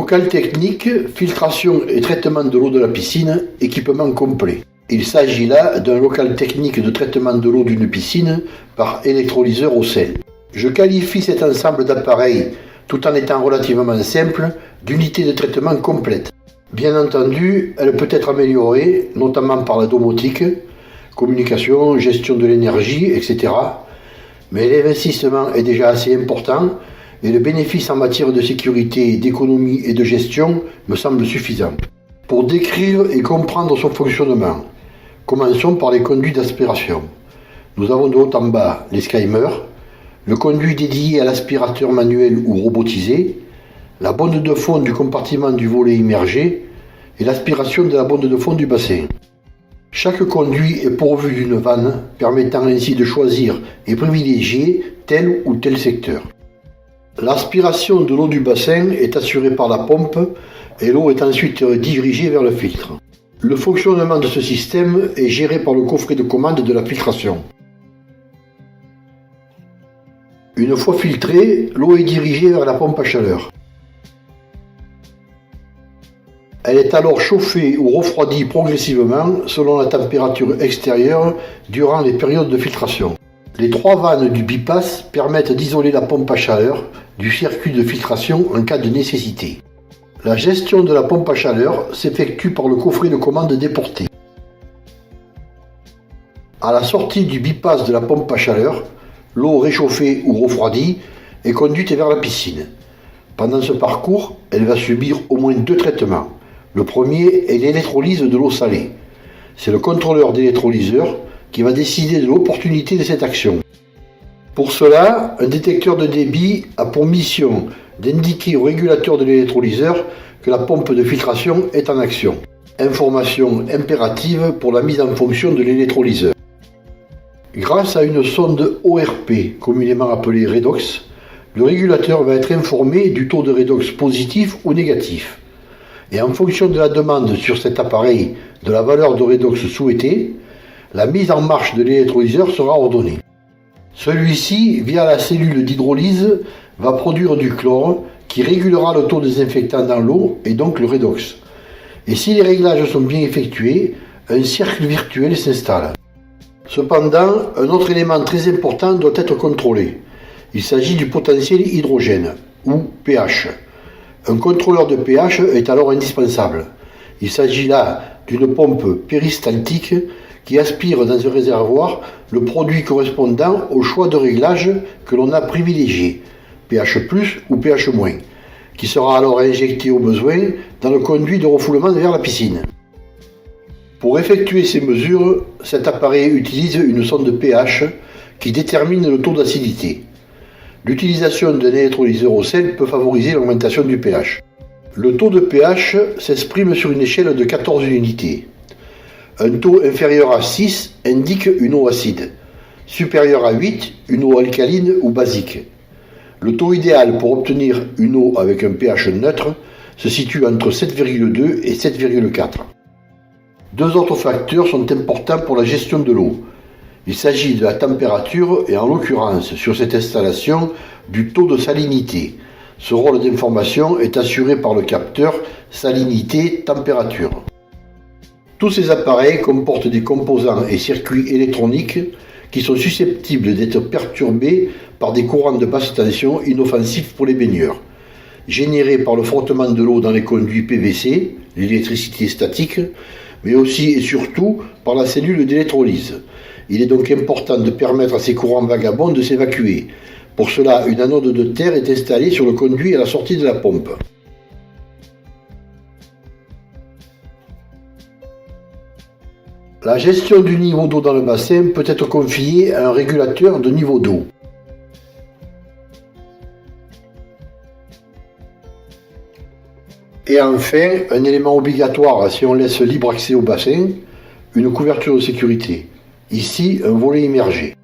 Local technique, filtration et traitement de l'eau de la piscine, équipement complet. Il s'agit là d'un local technique de traitement de l'eau d'une piscine par électrolyseur au sel. Je qualifie cet ensemble d'appareils, tout en étant relativement simple, d'unité de traitement complète. Bien entendu, elle peut être améliorée, notamment par la domotique, communication, gestion de l'énergie, etc. Mais l'investissement est déjà assez important et le bénéfice en matière de sécurité, d'économie et de gestion me semble suffisant. Pour décrire et comprendre son fonctionnement, commençons par les conduits d'aspiration. Nous avons de haut en bas les skimmers, le conduit dédié à l'aspirateur manuel ou robotisé, la bonde de fond du compartiment du volet immergé et l'aspiration de la bonde de fond du bassin. Chaque conduit est pourvu d'une vanne permettant ainsi de choisir et privilégier tel ou tel secteur. L'aspiration de l'eau du bassin est assurée par la pompe et l'eau est ensuite dirigée vers le filtre. Le fonctionnement de ce système est géré par le coffret de commande de la filtration. Une fois filtrée, l'eau est dirigée vers la pompe à chaleur. Elle est alors chauffée ou refroidie progressivement selon la température extérieure durant les périodes de filtration. Les 3 vannes du bypass permettent d'isoler la pompe à chaleur du circuit de filtration en cas de nécessité. La gestion de la pompe à chaleur s'effectue par le coffret de commande déporté. À la sortie du bypass de la pompe à chaleur, l'eau réchauffée ou refroidie est conduite vers la piscine. Pendant ce parcours, elle va subir au moins 2 traitements. Le premier est l'électrolyse de l'eau salée. C'est le contrôleur d'électrolyseur qui va décider de l'opportunité de cette action. Pour cela, un détecteur de débit a pour mission d'indiquer au régulateur de l'électrolyseur que la pompe de filtration est en action. Information impérative pour la mise en fonction de l'électrolyseur. Grâce à une sonde ORP, communément appelée redox, le régulateur va être informé du taux de redox positif ou négatif. Et en fonction de la demande sur cet appareil de la valeur de redox souhaitée, la mise en marche de l'électrolyseur sera ordonnée. Celui-ci, via la cellule d'hydrolyse, va produire du chlore qui régulera le taux désinfectant dans l'eau et donc le redox. Et si les réglages sont bien effectués, un cercle virtuel s'installe. Cependant, un autre élément très important doit être contrôlé. Il s'agit du potentiel hydrogène, ou pH. Un contrôleur de pH est alors indispensable. Il s'agit là d'une pompe péristaltique qui aspire dans un réservoir le produit correspondant au choix de réglage que l'on a privilégié, pH+, ou pH-, qui sera alors injecté au besoin dans le conduit de refoulement vers la piscine. Pour effectuer ces mesures, cet appareil utilise une sonde pH qui détermine le taux d'acidité. L'utilisation d'un électrolyseur au sel peut favoriser l'augmentation du pH. Le taux de pH s'exprime sur une échelle de 14 unités. Un taux inférieur à 6 indique une eau acide, supérieur à 8, une eau alcaline ou basique. Le taux idéal pour obtenir une eau avec un pH neutre se situe entre 7,2 et 7,4. 2 autres facteurs sont importants pour la gestion de l'eau. Il s'agit de la température et en l'occurrence, sur cette installation, du taux de salinité. Ce rôle d'information est assuré par le capteur salinité-température. Tous ces appareils comportent des composants et circuits électroniques qui sont susceptibles d'être perturbés par des courants de basse tension inoffensifs pour les baigneurs, générés par le frottement de l'eau dans les conduits PVC, l'électricité statique, mais aussi et surtout par la cellule d'électrolyse. Il est donc important de permettre à ces courants vagabonds de s'évacuer. Pour cela, une anode de terre est installée sur le conduit à la sortie de la pompe. La gestion du niveau d'eau dans le bassin peut être confiée à un régulateur de niveau d'eau. Et enfin, un élément obligatoire si on laisse libre accès au bassin, une couverture de sécurité. Ici, un volet immergé.